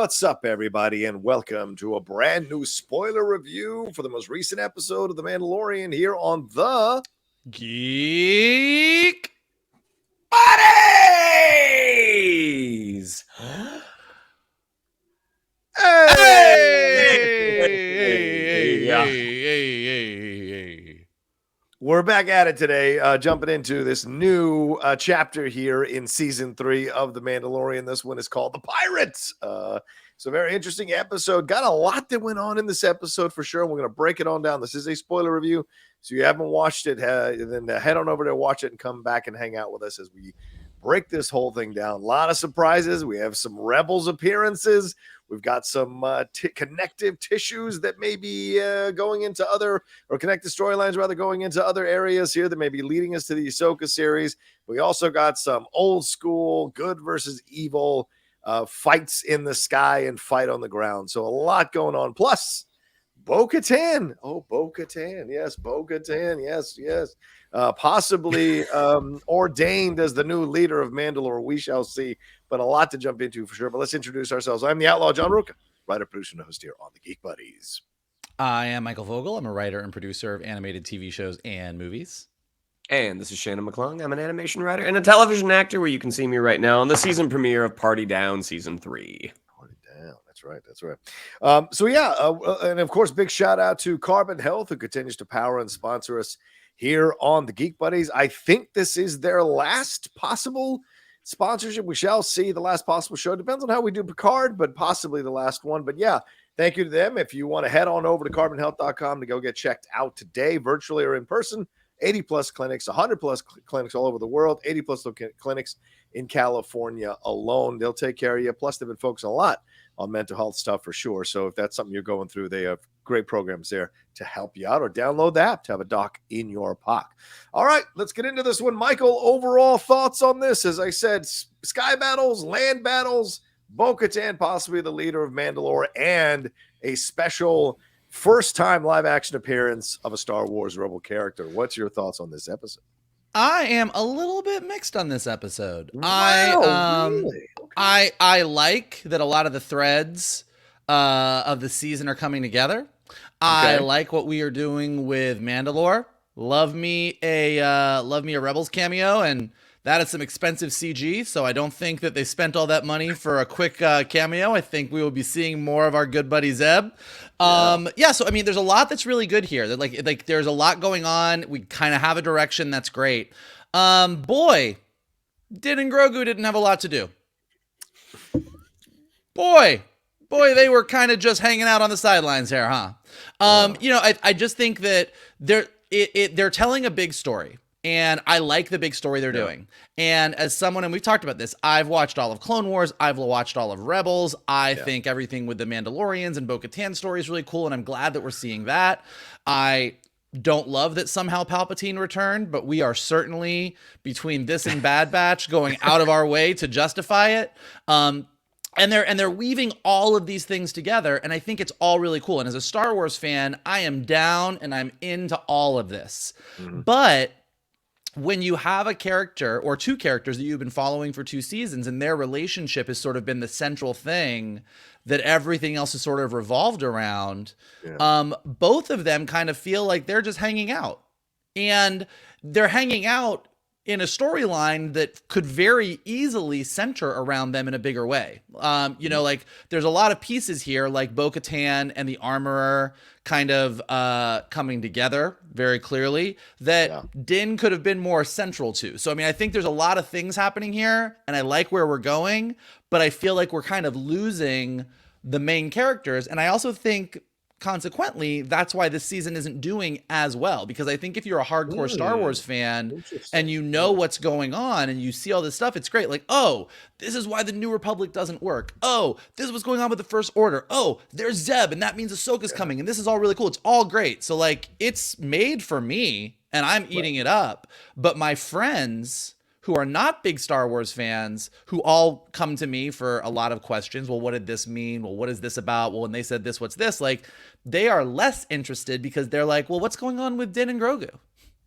What's up, everybody, and welcome to a brand new spoiler review for the most recent episode of The Mandalorian here on the Geek Buddies. Hey! We're back at it today, jumping into this new chapter here in season 3 of The Mandalorian. This one is called The Pirates. It's a very interesting episode. Got a lot that went on in this episode for sure. We're going to break it on down. This is a spoiler review. So you haven't watched it, then head on over to watch it and come back and hang out with us as we break this whole thing down. A lot of surprises. We have some Rebels appearances. We've got some connective tissues that may be going into other, or connected storylines rather, going into other areas here that may be leading us to the Ahsoka series. We also got some old school good versus evil fights in the sky and fight on the ground. So a lot going on. Plus, Bo-Katan. Oh, Bo-Katan. Yes, Bo-Katan. Yes. Possibly ordained as the new leader of Mandalore. We shall see. But a lot to jump into for sure. But let's introduce ourselves. I'm the Outlaw John Rocha, writer, producer, and host here on the Geek Buddies. I am Michael Vogel. I'm a writer and producer of animated TV shows and movies. And this is Shannon McClung. I'm an animation writer and a television actor where you can see me right now on the season premiere of Party Down Season 3. Party Down. That's right. And of course, big shout out to Carbon Health, who continues to power and sponsor us here on the Geek Buddies. I think this is their last possible sponsorship. We shall see. The last possible show. Depends on how we do Picard, but possibly the last one. But yeah, thank you to them. If you want to head on over to carbonhealth.com to go get checked out today, virtually or in person, 80 plus clinics, 100 plus clinics all over the world, 80 plus clinics in California alone. They'll take care of you. Plus, they've been focusing a lot on mental health stuff for sure. So if that's something you're going through, they have great programs there to help you out, or download the app to have a doc in your pocket. All right, let's get into this one. Michael, overall thoughts on this? As I said, sky battles, land battles, Bo-Katan possibly the leader of Mandalore, and a special first-time live-action appearance of a Star Wars Rebel character. What's your thoughts on this episode? I am a little bit mixed on this episode. Wow, really? Okay. I like that a lot of the threads of the season are coming together. I like what we are doing with Mandalore. Love me a Rebels cameo, and that is some expensive CG, so I don't think that they spent all that money for a quick cameo. I think we will be seeing more of our good buddy Zeb. So I mean, there's a lot that's really good here. That like there's a lot going on. We kind of have a direction that's great. Boy, Din and Grogu didn't have a lot to do. Boy, they were kind of just hanging out on the sidelines here, huh? I just think that they're telling a big story. And I like the big story they're doing. And as someone, and we've talked about this, I've watched all of Clone Wars. I've watched all of Rebels. I think everything with the Mandalorians and Bo-Katan story is really cool. And I'm glad that we're seeing that. I don't love that somehow Palpatine returned, but we are certainly, between this and Bad Batch, going out of our way to justify it. And they're weaving all of these things together, and I think it's all really cool. And as a Star Wars fan, I am down and I'm into all of this. But when you have a character or two characters that you've been following for 2 seasons and their relationship has sort of been the central thing that everything else is sort of revolved around, both of them kind of feel like they're just hanging out. And they're hanging out in a storyline that could very easily center around them in a bigger way. Like there's a lot of pieces here, like Bo-Katan and the Armorer kind of coming together very clearly that Din could have been more central to. So, I mean, I think there's a lot of things happening here and I like where we're going, but I feel like we're kind of losing the main characters. And I also think consequently, that's why this season isn't doing as well, because I think if you're a hardcore Star Wars fan and you know what's going on and you see all this stuff, it's great. Like, oh, this is why the New Republic doesn't work. Oh, this is what's going on with the First Order. Oh, there's Zeb, and that means Ahsoka's coming, and this is all really cool. It's all great. So, like, it's made for me, and I'm eating it up. But my friends who are not big Star Wars fans, who all come to me for a lot of questions. Well, what did this mean? Well, what is this about? Well, when they said this, what's this? Like, they are less interested because they're like, well, what's going on with Din and Grogu?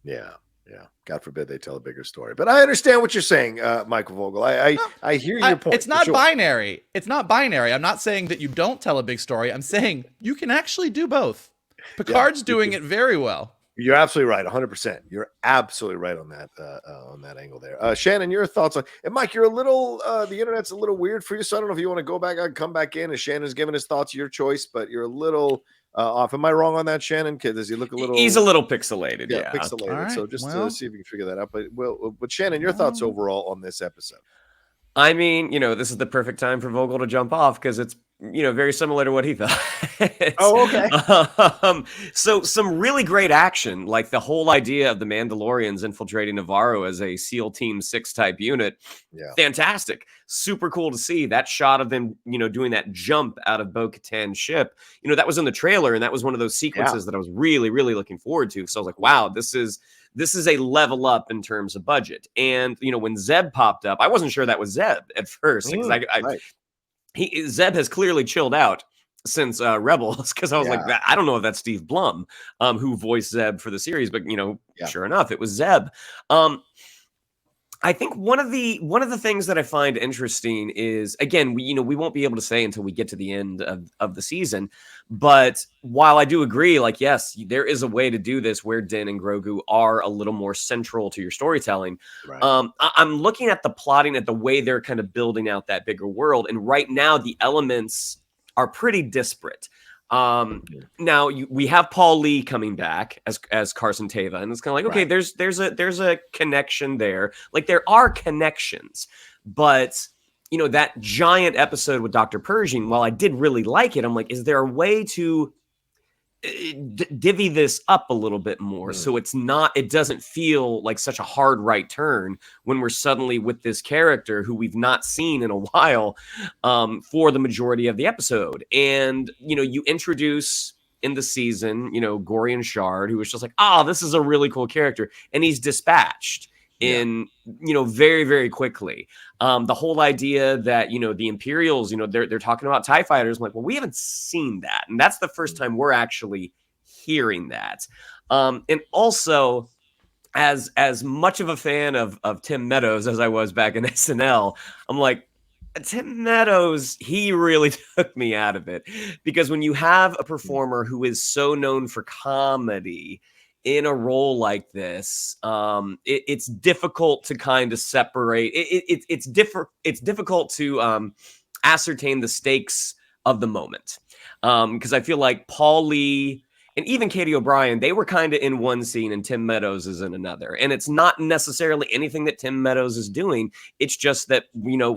Yeah. Yeah, God forbid they tell a bigger story. But I understand what you're saying, Michael Vogel. I hear your point. It's not binary. It's not binary. I'm not saying that you don't tell a big story. I'm saying you can actually do both. Picard's doing it very well. You're absolutely right, 100%. You're absolutely right on that angle there. Shannon, your thoughts on? And Mike, you're a little. The internet's a little weird for you, so I don't know if you want to go back and come back in. As Shannon's giving his thoughts, your choice, but you're a little off. Am I wrong on that, Shannon? Does he look a little? He's a little pixelated. Yeah, pixelated. Right, so just to see if you can figure that out. But Shannon, your thoughts overall on this episode? I mean, this is the perfect time for Vogel to jump off because it's, very similar to what he thought. Oh, okay. So some really great action, like the whole idea of the Mandalorians infiltrating Nevarro as a SEAL Team 6 type unit. Yeah. Fantastic. Super cool to see that shot of them, doing that jump out of Bo-Katan's ship. That was in the trailer, and that was one of those sequences that I was really, really looking forward to. So I was like, wow, this is a level up in terms of budget. And, when Zeb popped up, I wasn't sure that was Zeb at first. Because Zeb has clearly chilled out since Rebels, because I was like, I don't know if that's Steve Blum, who voiced Zeb for the series, but, sure enough, it was Zeb. I think one of the things that I find interesting is, again, we won't be able to say until we get to the end of the season. But while I do agree, like, yes, there is a way to do this where Din and Grogu are a little more central to your storytelling. Right. I'm looking at the plotting, at the way they're kind of building out that bigger world. And right now the elements are pretty disparate. Now we have Paul Lee coming back as Carson Teva, and it's kind of like, okay, there's a connection there. Like, there are connections, but that giant episode with Dr. Pershing, while I did really like it, I'm like, is there a way to divvy this up a little bit more so it doesn't feel like such a hard right turn when we're suddenly with this character who we've not seen in a while for the majority of the episode. And you introduce in the season Gorian Shard, who was just like, this is a really cool character, and he's dispatched in very, very quickly. The whole idea that the Imperials, they're talking about TIE fighters. I'm like, well, we haven't seen that, and that's the first time we're actually hearing that. And also, as much of a fan of Tim Meadows as I was back in SNL, I'm like, Tim Meadows, he really took me out of it, because when you have a performer who is so known for comedy in a role like this, it's difficult to kind of separate. It's difficult to ascertain the stakes of the moment, because I feel like Paul Lee and even KATY O'Brien, they were kind of in one scene and Tim Meadows is in another. And it's not necessarily anything that Tim Meadows is doing. It's just that,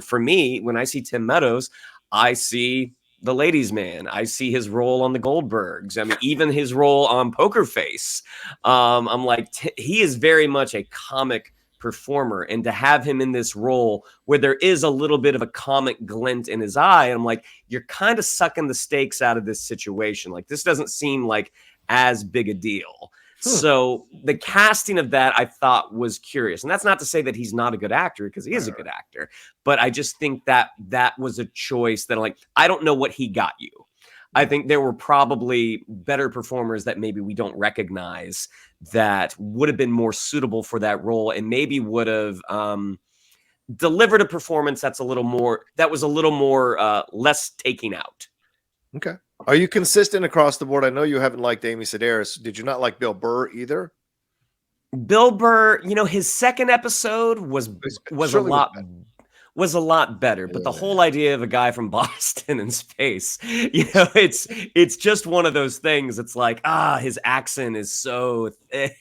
for me, when I see Tim Meadows, I see the ladies' man. I see his role on the Goldbergs. I mean, even his role on Poker Face. I'm like, he is very much a comic performer, and to have him in this role where there is a little bit of a comic glint in his eye, I'm like, you're kind of sucking the stakes out of this situation. Like, this doesn't seem like as big a deal. So the casting of that I thought was curious. And that's not to say that he's not a good actor, because he is a good actor. But I just think that was a choice that, like, I don't know what he got you. I think there were probably better performers that maybe we don't recognize that would have been more suitable for that role, and maybe would have delivered a performance that was a little more less taking out. Okay. Are you consistent across the board? I know you haven't liked Amy Sedaris. Did you not like Bill Burr either? Bill Burr, his second episode was a lot better, but the whole idea of a guy from Boston in space, it's just one of those things. It's like, his accent is so thick.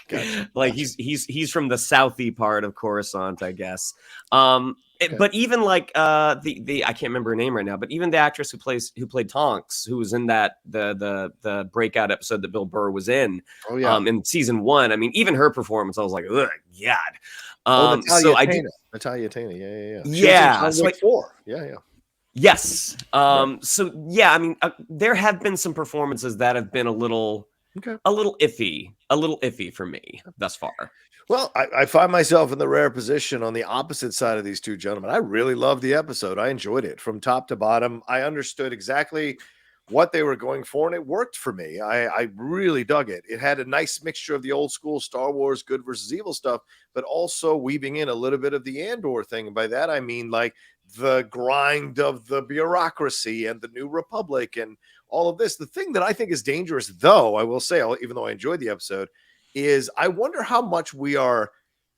Gotcha. Like, he's from the southy part of Coruscant, I guess. But even like the I can't remember her name right now, but even the actress who played Tonks, who was in that the breakout episode that Bill Burr was in, in season 1. I mean, even her performance, I was like, ugh, God. Natalia Tena, yeah. So like 4, yeah. Yes. So yeah, I mean, there have been some performances that have been a little iffy for me thus far. Well, I find myself in the rare position on the opposite side of these two gentlemen. I really loved the episode. I enjoyed it from top to bottom. I understood exactly what they were going for, and it worked for me. I really dug it. It had a nice mixture of the old school Star Wars good versus evil stuff, but also weaving in a little bit of the Andor thing. And by that, I mean like the grind of the bureaucracy and the New Republic and all of this. The thing that I think is dangerous, though, I will say, even though I enjoyed the episode, is I wonder how much we are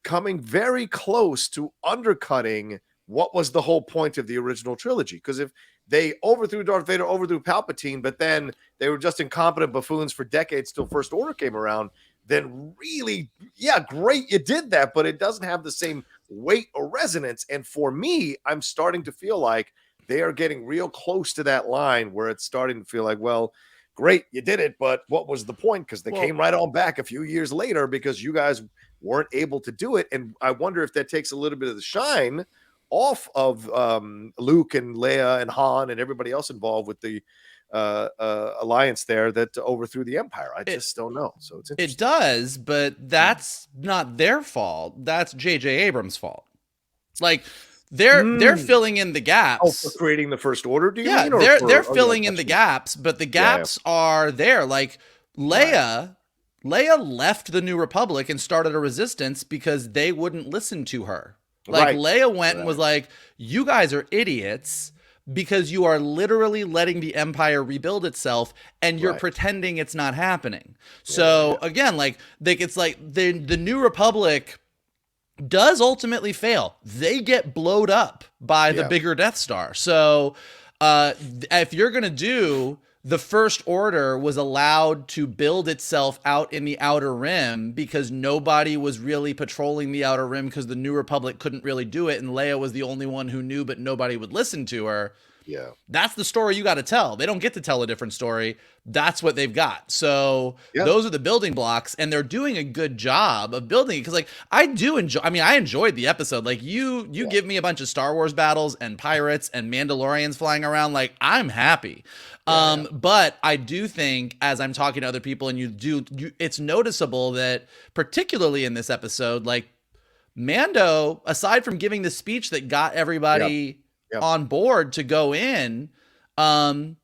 coming very close to undercutting what was the whole point of the original trilogy. Because if they overthrew Darth Vader, overthrew Palpatine, but then they were just incompetent buffoons for decades till First Order came around, then really, yeah, great, you did that, but it doesn't have the same weight or resonance. And for me, I'm starting to feel like they are getting real close to that line where it's starting to feel like, well, great, you did it, but what was the point? Because they came right on back a few years later because you guys weren't able to do it. And I wonder if that takes a little bit of the shine off of Luke and Leia and Han and everybody else involved with the alliance there that overthrew the Empire. I just don't know. So it's interesting. It does, but that's not their fault. That's J.J. Abrams' fault. Like they're filling in the gaps. Oh, for creating the First Order, do you mean? They're filling in the gaps, but the gaps are there. Like Leia left the New Republic and started a resistance because they wouldn't listen to her. Like Leia went and was like, you guys are idiots because you are literally letting the Empire rebuild itself and you're pretending it's not happening. So again, like it's like the New Republic does ultimately fail. They get blowed up by the bigger Death Star. So if you're going to do, the First Order was allowed to build itself out in the Outer Rim because nobody was really patrolling the Outer Rim because the New Republic couldn't really do it. And Leia was the only one who knew, but nobody would listen to her. Yeah. That's the story you got to tell. They don't get to tell a different story. That's what they've got. So those are the building blocks, and they're doing a good job of building it. Cause like I enjoyed the episode. Like you give me a bunch of Star Wars battles and pirates and Mandalorians flying around. Like I'm happy. But I do think as I'm talking to other people and it's noticeable that particularly in this episode, like Mando, aside from giving the speech that got everybody on board to go in, and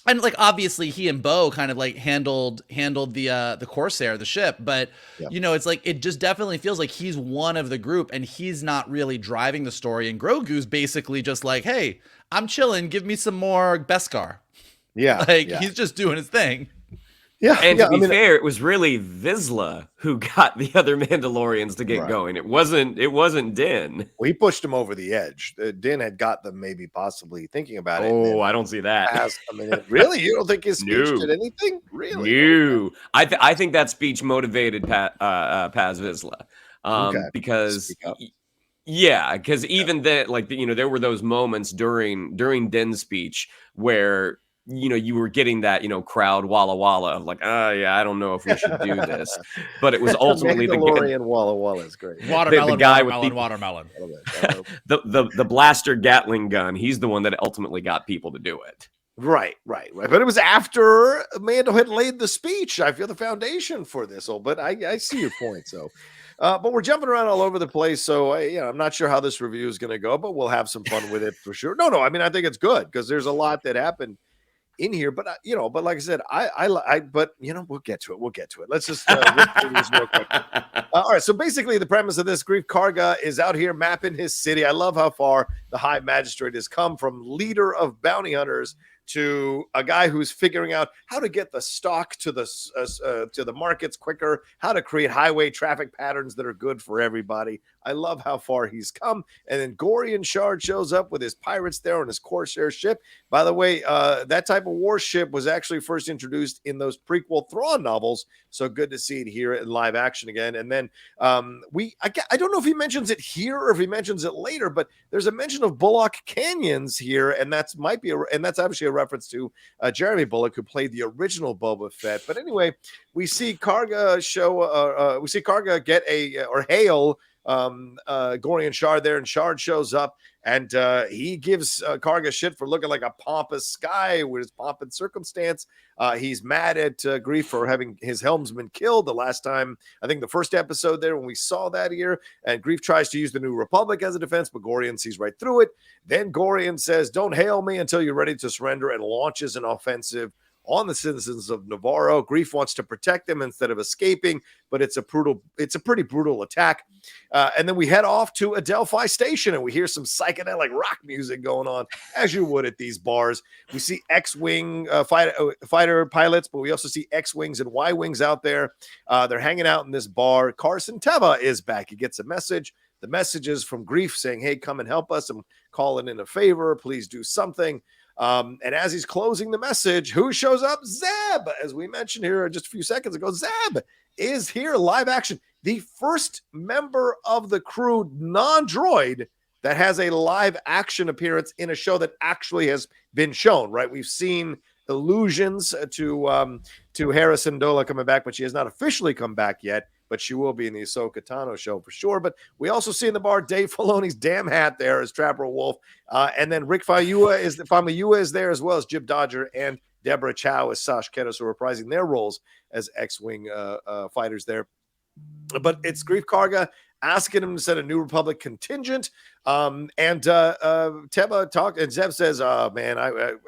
like obviously he and Bo kind of like handled the Corsair, the ship, but you know, it's like it just definitely feels like he's one of the group and he's not really driving the story, and Grogu's basically just like, hey, I'm chilling, give me some more Beskar. He's just doing his thing. And to be fair, it was really Vizsla who got the other Mandalorians to get going. It wasn't Din. Well, he pushed him over the edge. Din had got them maybe possibly thinking about it. Oh, I don't see that. Really? You don't think his speech did anything? Really? No. I think that speech motivated Paz Vizsla. Because because even then, like, you know, there were those moments during Din's speech where, you know, you were getting that, you know, crowd walla walla of like, I don't know if we should do this, but it was ultimately the Mandalorian walla walla is great. Watermelon, the guy watermelon. the blaster Gatling gun. He's the one that ultimately got people to do it. Right. But it was after Mando had laid the speech. I feel the foundation for this. But I see your point. So. But we're jumping around all over the place, so I'm not sure how this review is going to go, but we'll have some fun with it for sure. No, I mean, I think it's good because there's a lot that happened in here, but but like I said, but we'll get to it. Let's just rip through these real quick. All right, so basically the premise of this, Greef Karga is out here mapping his city. I love how far the High Magistrate has come from leader of bounty hunters to a guy who's figuring out how to get the stock to the markets quicker, how to create highway traffic patterns that are good for everybody. I love how far he's come. And then Gorian Shard shows up with his pirates there on his Corsair ship. By the way, that type of warship was actually first introduced in those prequel Thrawn novels. So good to see it here in live action again. And then I don't know if he mentions it here or if he mentions it later, but there's a mention of Bullock Canyons here, and that's actually a reference to Jeremy Bullock, who played the original Boba Fett. But anyway, we see Karga get hail Gorian Shard there, and Shard shows up and he gives Karga shit for looking like a pompous guy with his pomp and circumstance. He's mad at Greef for having his helmsman killed the last time, I think the first episode there when we saw that here, and Greef tries to use the New Republic as a defense, but Gorian sees right through it. Then Gorian says, don't hail me until you're ready to surrender, and launches an offensive on the citizens of Nevarro. Greef wants to protect them instead of escaping, but it's a pretty brutal attack. And then we head off to Adelphi Station, and we hear some psychedelic rock music going on, as you would at these bars. We see X-Wing fighter pilots, but we also see X-Wings and Y-Wings out there. They're hanging out in this bar. Carson Teva is back. He gets a message. The message is from Greef saying, hey, come and help us. I'm calling in a favor. Please do something. And as he's closing the message, who shows up? Zeb. As we mentioned here just a few seconds ago, Zeb is here, live action. The first member of the crew, non-droid, that has a live action appearance in a show that actually has been shown, right? We've seen allusions to Harrison Dola coming back, but she has not officially come back yet. But she will be in the Ahsoka Tano show for sure. But we also see in the bar Dave Filoni's damn hat there as Trapper Wolf. And then Rick Famuyiwa is there, as well as Jib Dodger and Deborah Chow as Sash Ketos, who are reprising their roles as X-Wing fighters there. But it's Greef Karga asking him to send a New Republic contingent. And Teva talked, and Zeb says, man,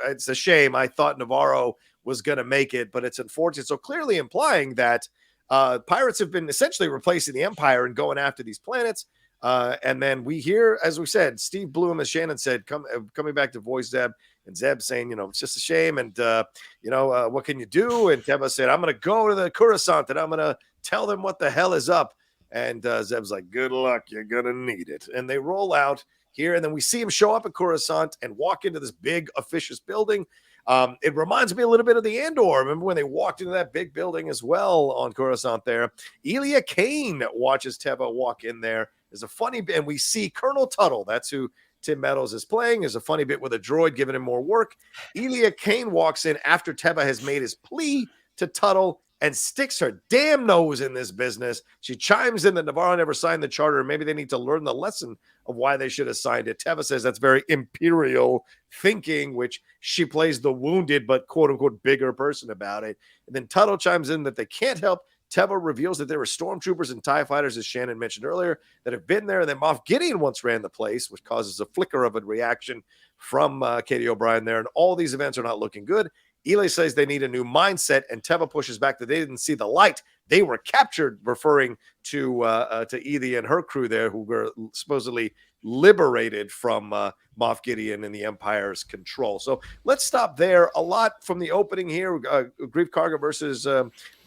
it's a shame. I thought Nevarro was going to make it, but it's unfortunate. So clearly implying that pirates have been essentially replacing the Empire and going after these planets. And then we hear, as we said, Steve Bloom, as Shannon said, coming back to voice Zeb, and Zeb saying, it's just a shame. And, what can you do? And Teva said, I'm going to go to the Coruscant and I'm going to tell them what the hell is up. And Zeb's like, good luck. You're going to need it. And they roll out here. And then we see him show up at Coruscant and walk into this big officious building. It reminds me a little bit of the Andor. Remember when they walked into that big building as well on Coruscant there? Elia Kane watches Teva walk in there. There's a funny bit, and we see Colonel Tuttle. That's who Tim Meadows is playing. There's a funny bit with a droid giving him more work. Elia Kane walks in after Teva has made his plea to Tuttle and sticks her damn nose in this business. She chimes in that Nevarro never signed the charter. Maybe they need to learn the lesson of why they should have signed it. Teva says that's very imperial thinking, which she plays the wounded but quote-unquote bigger person about it. And then Tuttle chimes in that they can't help. Teva reveals that there were stormtroopers and TIE fighters, as Shannon mentioned earlier, that have been there. And then Moff Gideon once ran the place, which causes a flicker of a reaction from KATY O'Brien there. And all these events are not looking good. Eli says they need a new mindset, and Teva pushes back that they didn't see the light. They were captured, referring to Edie and her crew there, who were supposedly liberated from Moff Gideon and the Empire's control. So let's stop there. A lot from the opening here. Greef Karga versus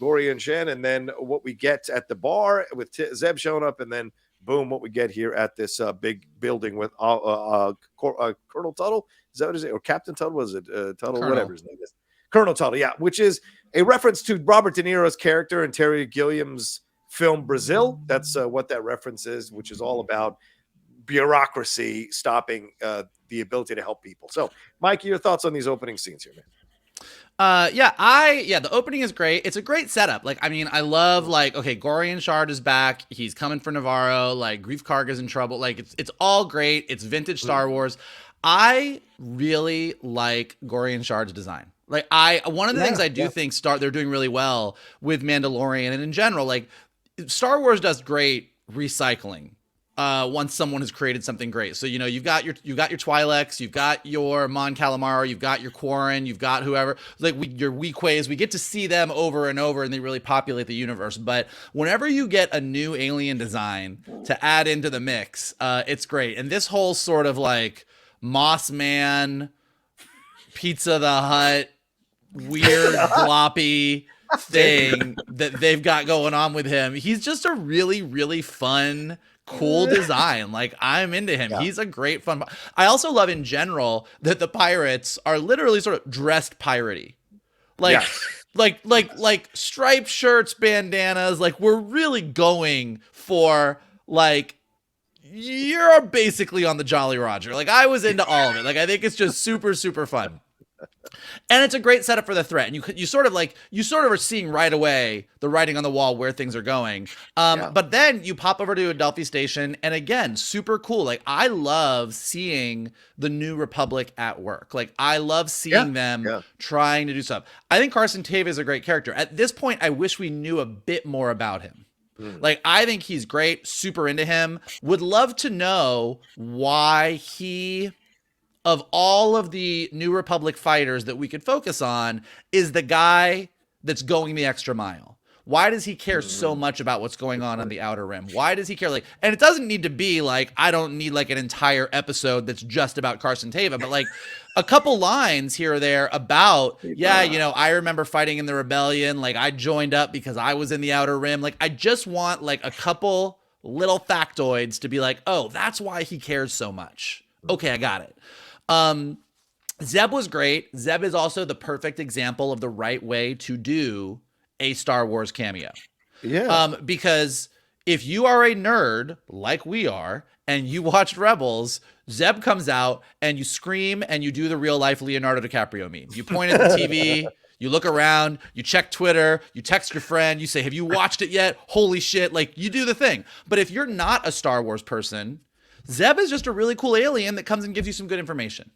Gorian Shard, and then what we get at the bar with Zeb showing up, and then boom, what we get here at this big building with Colonel Tuttle. Is that what it is? Or Captain Tuttle? Was it Tuttle? Colonel. Whatever his name is. Colonel Tuttle, yeah, which is a reference to Robert De Niro's character in Terry Gilliam's film Brazil. That's what that reference is, which is all about bureaucracy stopping the ability to help people. So, Mike, your thoughts on these opening scenes here, man? The opening is great. It's a great setup. I love Gorian Shard is back. He's coming for Nevarro. Greef Karga's in trouble. It's all great. It's vintage Star Wars. I really like Gorian Shard's design. One of the things I do think they're doing really well with Mandalorian and in general, Star Wars does great recycling. Once someone has created something great. So, you've got your Twi'leks, you've got your Mon Calamari, you've got your Quarren, you've got whoever, your Weequays. We get to see them over and over, and they really populate the universe. But whenever you get a new alien design to add into the mix, it's great. And this whole sort of Moss Man, Pizza the Hut, weird gloppy thing that they've got going on with him. He's just a really, really fun, cool design. I'm into him. Yeah. He's a great fun. I also love in general that the pirates are literally sort of dressed piratey. Striped shirts, bandanas. We're really going for you're basically on the Jolly Roger. I was into all of it. I think it's just super, super fun. And it's a great setup for the threat. And you sort of are seeing right away the writing on the wall where things are going. But then you pop over to Adelphi Station, and again, super cool. I love seeing the New Republic at work. I love seeing them trying to do stuff. I think Carson Teva is a great character. At this point, I wish we knew a bit more about him. I think he's great, super into him. Would love to know why he of all of the New Republic fighters that we could focus on is the guy that's going the extra mile. Why does he care so much about what's going on the Outer Rim? Why does he care? Like, and it doesn't need to be like, I don't need like an entire episode that's just about Carson Teva, but like a couple lines here or there about, yeah, you know, I remember fighting in the rebellion. Like I joined up because I was in the Outer Rim. Like I just want like a couple little factoids to be like, oh, that's why he cares so much. Okay, I got it. Zeb was great. Zeb is also the perfect example of the right way to do a Star Wars cameo. Yeah. Because if you are a nerd like we are and you watched Rebels, Zeb comes out and you scream and you do the real life Leonardo DiCaprio meme. You point at the TV, you look around, you check Twitter, you text your friend, you say, have you watched it yet? Holy shit. Like you do the thing. But if you're not a Star Wars person, Zeb is just a really cool alien that comes and gives you some good information.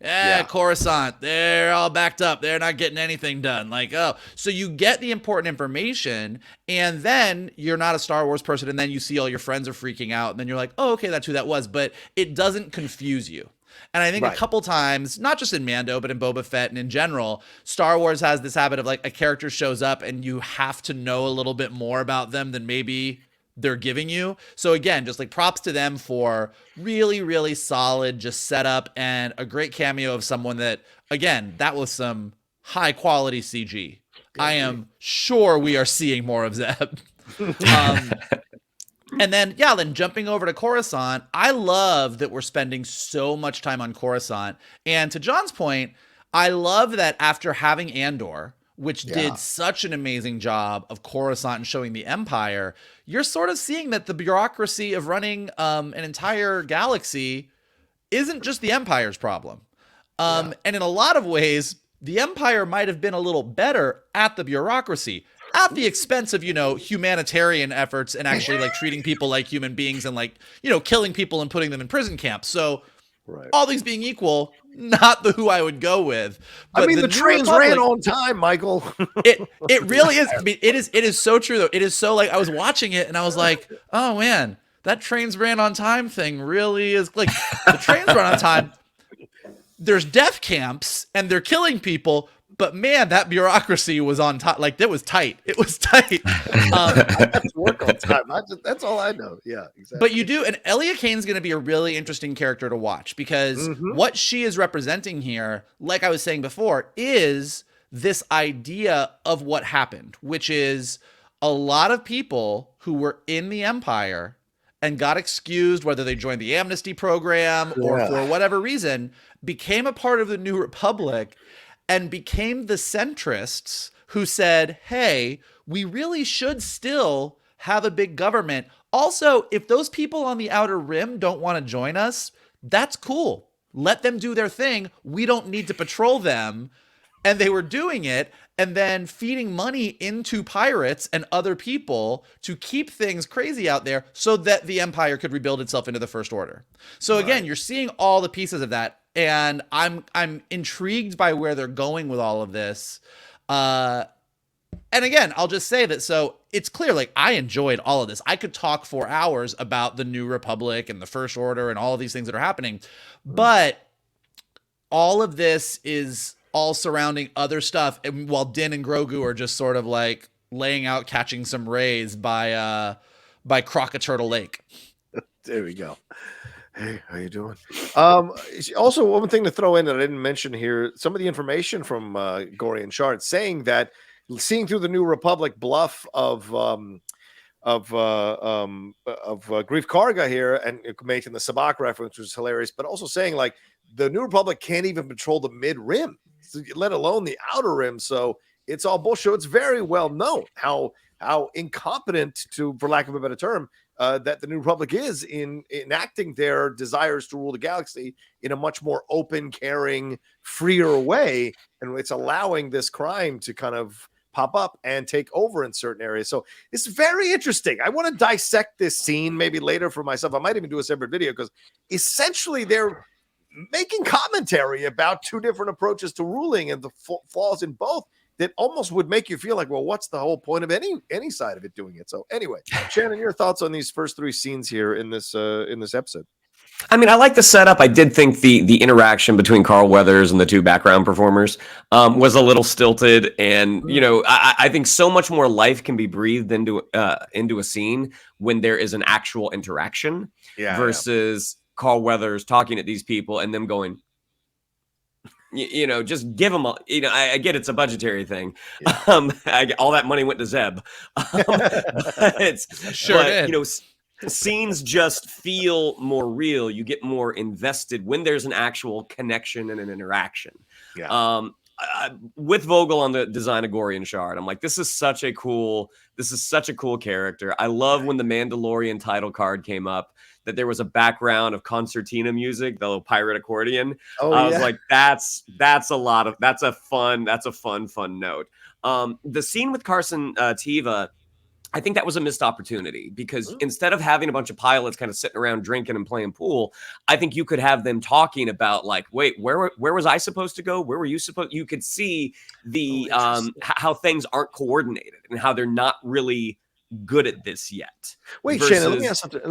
Yeah, Coruscant, they're all backed up. They're not getting anything done. Like, oh, so you get the important information and then you're not a Star Wars person and then you see all your friends are freaking out and then you're like, oh, okay, that's who that was. But it doesn't confuse you. And I think a couple times, not just in Mando, but in Boba Fett and in general, Star Wars has this habit of like a character shows up and you have to know a little bit more about them than maybe they're giving you. So again, just like props to them for really, really solid just setup and a great cameo of someone that, again, that was some high quality CG. I am sure we are seeing more of Zeb. And then, yeah, then jumping over to Coruscant, I love that we're spending so much time on Coruscant. And to John's point, I love that after having Andor, which did such an amazing job of Coruscant and showing the Empire, you're sort of seeing that the bureaucracy of running an entire galaxy isn't just the Empire's problem. And in a lot of ways, the Empire might have been a little better at the bureaucracy, at the expense of, you know, humanitarian efforts and actually like treating people like human beings and like, you know, killing people and putting them in prison camps. So all things being equal, not the who I would go with. But I mean, the trains ran on time, Michael. it really is. I mean, it is so true though. It is so like I was watching it and I was like, oh man, that trains ran on time thing really is like the trains run on time. There's death camps and they're killing people, but man, that bureaucracy was on top. Like that was tight. It was tight. I have to work on time. That's all I know. Yeah, exactly. But you do, and Elia Kane's going to be a really interesting character to watch because what she is representing here, like I was saying before, is this idea of what happened, which is a lot of people who were in the Empire and got excused, whether they joined the amnesty program or for whatever reason, became a part of the New Republic and became the centrists who said, hey, we really should still have a big government. Also, if those people on the Outer Rim don't want to join us, that's cool. Let them do their thing. We don't need to patrol them. And they were doing it and then feeding money into pirates and other people to keep things crazy out there so that the Empire could rebuild itself into the First Order. So again, you're seeing all the pieces of that. And I'm intrigued by where they're going with all of this. And again, I'll just say that, so it's clear, like, I enjoyed all of this. I could talk for hours about the New Republic and the First Order and all of these things that are happening. But all of this is all surrounding other stuff. And while Din and Grogu are just sort of like laying out, catching some rays by Crocaturtle Lake. There we go. Hey, how you doing? Also, one thing to throw in that I didn't mention here, some of the information from Gorian Shard saying that seeing through the New Republic bluff of Greef Karga here and making the Sabak reference, which is hilarious, but also saying like the New Republic can't even patrol the mid-rim, let alone the outer rim. So it's all bullshit. It's very well known how incompetent, for lack of a better term, that the New Republic is in enacting their desires to rule the galaxy in a much more open, caring, freer way. And it's allowing this crime to kind of pop up and take over in certain areas. So it's very interesting. I want to dissect this scene maybe later for myself. I might even do a separate video because essentially they're making commentary about two different approaches to ruling and the flaws in both that almost would make you feel like, well, what's the whole point of any side of it doing it? So anyway, Shannon, your thoughts on these first three scenes here in this episode? I mean, I like the setup. I did think the interaction between Carl Weathers and the two background performers was a little stilted, and I think so much more life can be breathed into a scene when there is an actual interaction versus Carl Weathers talking at these people and them going, just give them I get it's a budgetary thing. All that money went to Zeb. Scenes just feel more real. You get more invested when there's an actual connection and an interaction. With Vogel on the design of Gorian Shard, I'm like, this is such a cool character. I love when the Mandalorian title card came up, that there was a background of concertina music, the little pirate accordion. I was like, that's a fun note. The scene with Carson Teva, I think that was a missed opportunity, because instead of having a bunch of pilots kind of sitting around drinking and playing pool, I think you could have them talking about, like, wait, where was I supposed to go? Where were you supposed? You could see the how things aren't coordinated and how they're not really good at this yet. Wait, Shannon, let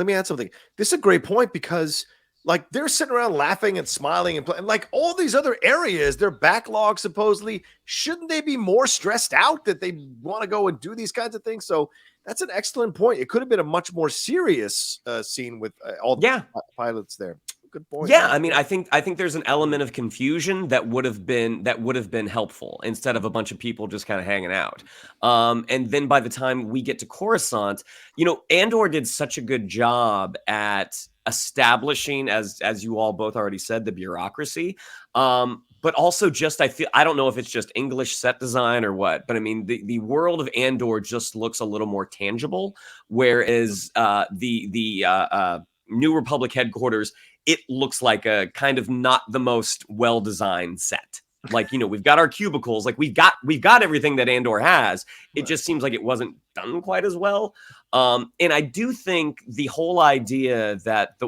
me add something. This is a great point, because like they're sitting around laughing and smiling and playing, like all these other areas, their backlog supposedly, shouldn't they be more stressed out that they want to go and do these kinds of things? So that's an excellent point. It could have been a much more serious scene with all the pilots there. Good point. Yeah, man. I mean, I think there's an element of confusion that would have been helpful, instead of a bunch of people just kind of hanging out. And then by the time we get to Coruscant, Andor did such a good job at establishing, as you all both already said, the bureaucracy. But also just, I don't know if it's just English set design or what, but I mean, the world of Andor just looks a little more tangible, whereas the New Republic headquarters, it looks like a kind of not the most well-designed set. Like, we've got our cubicles, like we've got everything that Andor has. It just seems like it wasn't done quite as well. And I do think the whole idea that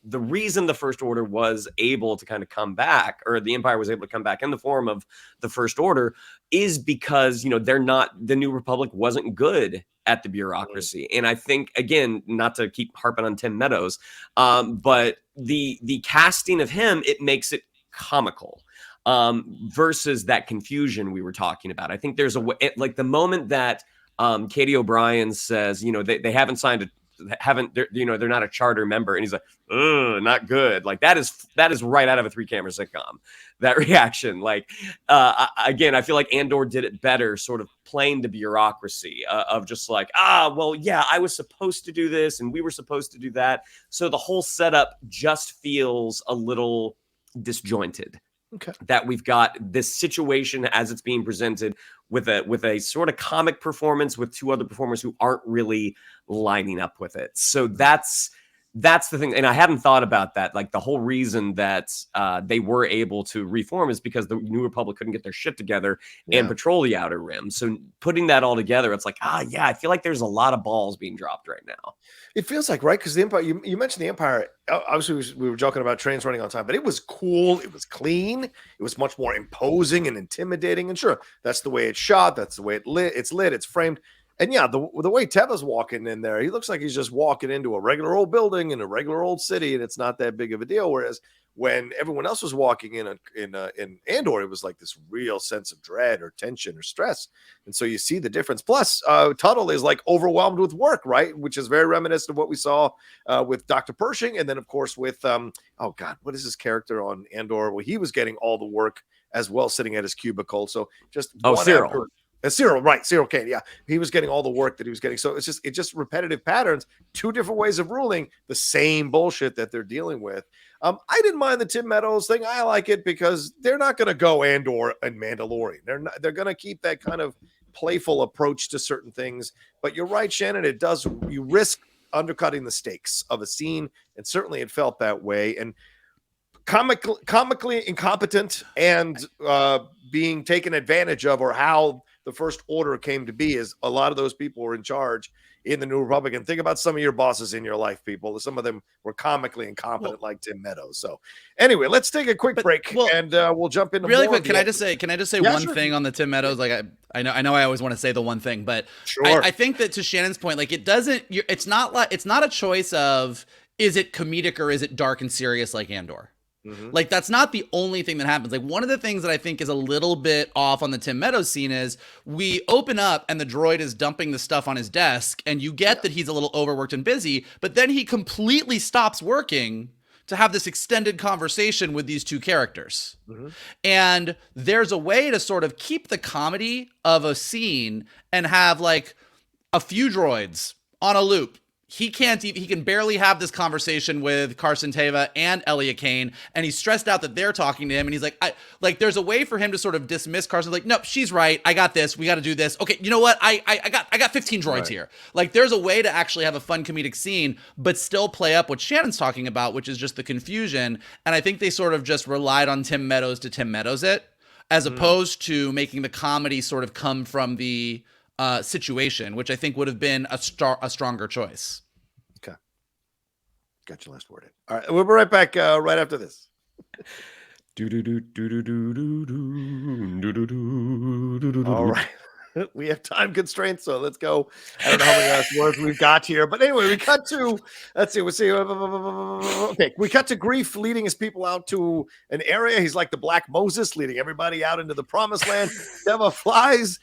the reason the First Order was able to kind of come back, or the Empire was able to come back in the form of the First Order, is because, the New Republic wasn't good at the bureaucracy. And I think, again, not to keep harping on Tim Meadows, but the casting of him, it makes it comical versus that confusion we were talking about. I think there's a way, like the moment that KATY O'Brien says, they haven't signed they're not a charter member, and he's like, not good. Like that is right out of a 3-camera sitcom, that reaction. Like, again, I feel like Andor did it better, sort of playing the bureaucracy of just like, well, yeah, I was supposed to do this and we were supposed to do that. So the whole setup just feels a little disjointed. Okay. That we've got this situation as it's being presented with a sort of comic performance with two other performers who aren't really lining up with it. So that's the thing. And I hadn't thought about that. Like the whole reason that they were able to reform is because the New Republic couldn't get their shit together and patrol the Outer Rim. So putting that all together, it's like, I feel like there's a lot of balls being dropped right now. It feels like, right? Because the Empire, you mentioned the Empire, obviously we were joking about trains running on time, but it was cool. It was clean. It was much more imposing and intimidating. And sure, that's the way it's shot. That's the way it's lit. It's framed. And yeah, the way Teva's walking in there, he looks like he's just walking into a regular old building in a regular old city, and it's not that big of a deal. Whereas when everyone else was walking in Andor, it was like this real sense of dread or tension or stress. And so you see the difference. Plus, Tuttle is like overwhelmed with work, right? Which is very reminiscent of what we saw with Dr. Pershing. And then, of course, with, what is his character on Andor? Well, he was getting all the work as well, sitting at his cubicle. So just Cyril. Cyril, right? Cyril Kane, yeah, he was getting all the work that he was getting. So it's just repetitive patterns, two different ways of ruling the same bullshit that they're dealing with. I didn't mind the Tim Meadows thing. I like it because they're not going to go Andor and Mandalorian. They're going to keep that kind of playful approach to certain things. But you're right, Shannon. You risk undercutting the stakes of a scene, and certainly it felt that way. And comically incompetent and being taken advantage of, or how the First Order came to be, is a lot of those people were in charge in the New Republic. And think about some of your bosses in your life, people. Some of them were comically incompetent, like Tim Meadows. So anyway, let's take a quick break, and we'll jump into really quick. Can I just say one thing on the Tim Meadows? Like I know I always want to say the one thing, but sure. I think that, to Shannon's point, like it's not a choice of, is it comedic or is it dark and serious like Andor? Like, that's not the only thing that happens. Like, one of the things that I think is a little bit off on the Tim Meadows scene is we open up and the droid is dumping the stuff on his desk, and you get that he's a little overworked and busy, but then he completely stops working to have this extended conversation with these two characters. And there's a way to sort of keep the comedy of a scene and have like a few droids on a loop. He can barely have this conversation with Carson Teva and Elia Kane, and he's stressed out that they're talking to him, and he's like, there's a way for him to sort of dismiss Carson, like, nope, she's right, I got this, we got to do this. Okay, you know what? I got 15 droids here. Like, there's a way to actually have a fun comedic scene, but still play up what Shannon's talking about, which is just the confusion. And I think they sort of just relied on Tim Meadows to Tim Meadows it, as opposed to making the comedy sort of come from the situation, which I think would have been a stronger choice. Okay. Got your last word in. All right. We'll be right back right after this. All right. We have time constraints, so let's go. I don't know how many last words we've got here, but anyway, we cut to, let's see, okay, we cut to Greef leading his people out to an area. He's like the Black Moses, leading everybody out into the promised land. Teva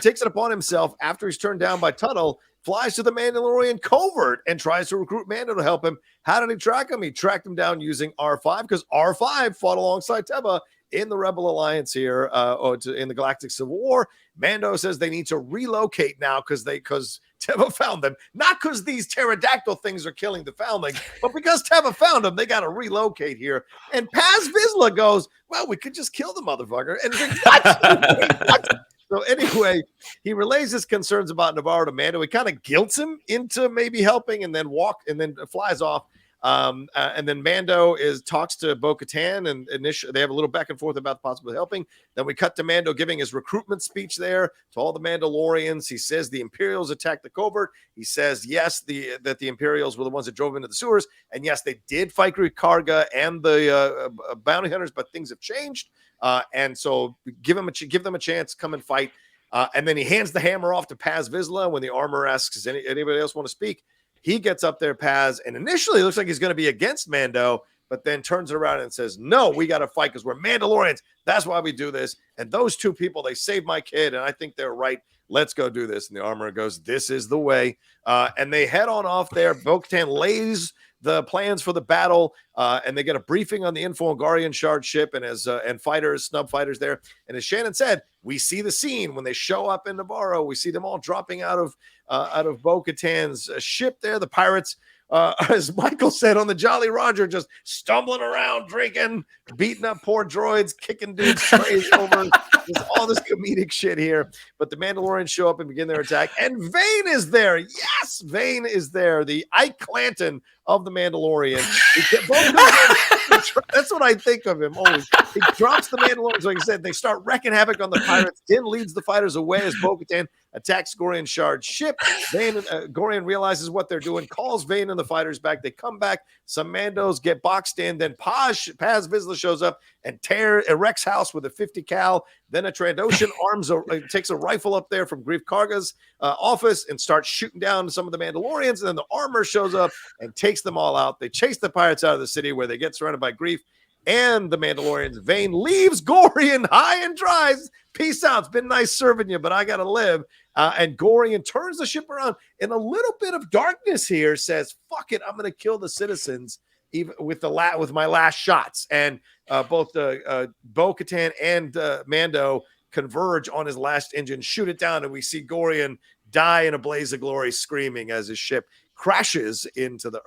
takes it upon himself after he's turned down by Tuttle, flies to the Mandalorian covert and tries to recruit Mando to help him. How did he track him? He tracked him down using R5, because R5 fought alongside Teva in the Rebel Alliance here, in the Galactic Civil War. Mando says they need to relocate now because Teva found them. Not because these pterodactyl things are killing the foundling, but because Teva found them, they got to relocate here. And Paz Vizsla goes, well, we could just kill the motherfucker. And he's like, what? So anyway, he relays his concerns about Nevarro to Mando. He kind of guilts him into maybe helping, and then flies off. And then Mando talks to Bo-Katan, and initially they have a little back and forth about the possibility of helping. Then we cut to Mando giving his recruitment speech there to all the Mandalorians. He says the Imperials attacked the covert. He says, yes, that the Imperials were the ones that drove into the sewers. And yes, they did fight Greef Karga and the bounty hunters, but things have changed. And so give them a chance, come and fight. And then he hands the hammer off to Paz Vizsla when the armor asks, does anybody else want to speak? He gets up there, Paz, and initially it looks like he's going to be against Mando, but then turns it around and says, no, we got to fight because we're Mandalorians. That's why we do this. And those two people, they saved my kid, and I think they're right. Let's go do this. And the armorer goes, this is the way. And they head on off there. Bo-Katan lays the plans for the battle, and they get a briefing on the info on Gorian Shard ship and snub fighters there. And as Shannon said, we see the scene when they show up in Nevarro. We see them all dropping out of Bo-Katan's ship there. The pirates, as Michael said on the Jolly Roger, just stumbling around, drinking, beating up poor droids, kicking dudes trays over. There's all this comedic shit here. But the Mandalorians show up and begin their attack. And Vane is there. Yes, Vane is there. The Ike Clanton of the Mandalorian. That's what I think of him always. He drops the Mandalorians, like I said. They start wrecking havoc on the pirates. Din leads the fighters away as Bo-Katan attacks Gorian Shard's ship. Gorian realizes what they're doing, calls Vane and the fighters back. They come back. Some Mandos get boxed in. Then Paz Vizsla shows up and erects house with a 50 cal. Then a Trandoshan takes a rifle up there from Greef Karga's office and starts shooting down some of the Mandalorians. And then the armor shows up and takes them all out. They chase the pirates out of the city where they get surrounded by Greef and the Mandalorians. Vane leaves Gorian high and dry. Peace out. It's been nice serving you, but I got to live. And Gorian turns the ship around in a little bit of darkness here, says, fuck it, I'm going to kill the citizens even with my last shots. And both Bo-Katan and Mando converge on his last engine, shoot it down, and we see Gorian die in a blaze of glory, screaming as his ship crashes into the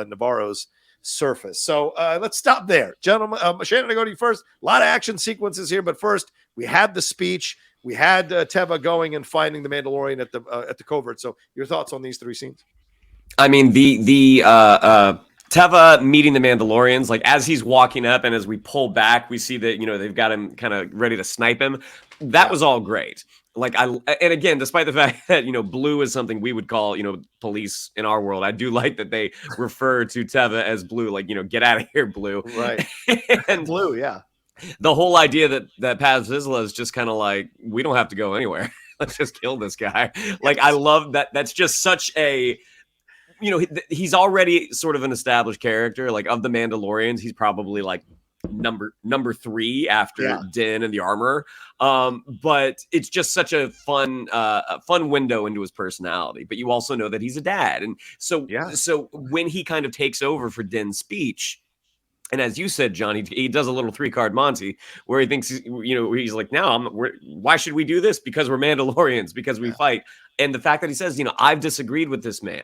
Nevarro's surface. So let's stop there, gentlemen. Shannon, I go to you first. A lot of action sequences here, but first we had the speech. We had Teva going and finding the Mandalorian at the covert. So your thoughts on these three scenes? I mean, the Teva meeting the Mandalorians, like as he's walking up and as we pull back, we see that, they've got him kind of ready to snipe him. That was all great. Like and again, despite the fact that, blue is something we would call, police in our world, I do like that they refer to Teva as blue, like, get out of here, blue. Right. And blue. Yeah. The whole idea that Paz Vizsla is just kind of like, we don't have to go anywhere. Let's just kill this guy. Like, I love that. That's just such a, you know, he's already sort of an established character. Like of the Mandalorians, he's probably like number 3 after Din and the Armorer. But it's just such a fun window into his personality. But you also know that he's a dad, and so when he kind of takes over for Din's speech. And as you said, John, he does a little 3-card Monty where he thinks, you know, he's like, no, why should we do this? Because we're Mandalorians, because we fight. And the fact that he says, you know, I've disagreed with this man,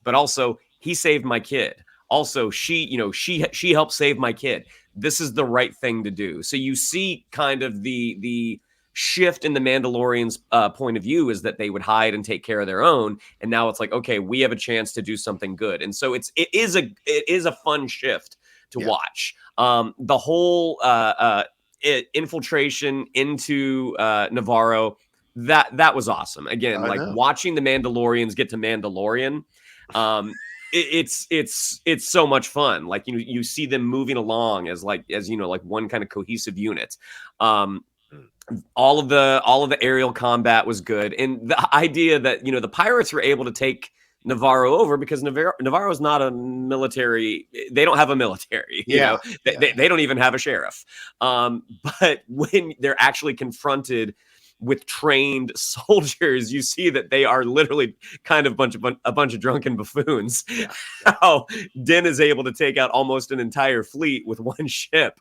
but also he saved my kid. Also, she helped save my kid. This is the right thing to do. So you see kind of the shift in the Mandalorians' point of view is that they would hide and take care of their own. And now it's like, okay, we have a chance to do something good. And so it is a fun shift to watch. The whole infiltration into Nevarro, that was awesome. Again, watching the Mandalorians get to Mandalorian, it's so much fun. Like, you know, you see them moving along as you know, like one kind of cohesive unit. All of the aerial combat was good, and the idea that, you know, the pirates were able to take Nevarro over because Nevarro is not a military. They don't have a military. You know, they don't even have a sheriff. But when they're actually confronted with trained soldiers, you see that they are literally kind of a bunch of drunken buffoons. How Din is able to take out almost an entire fleet with one ship,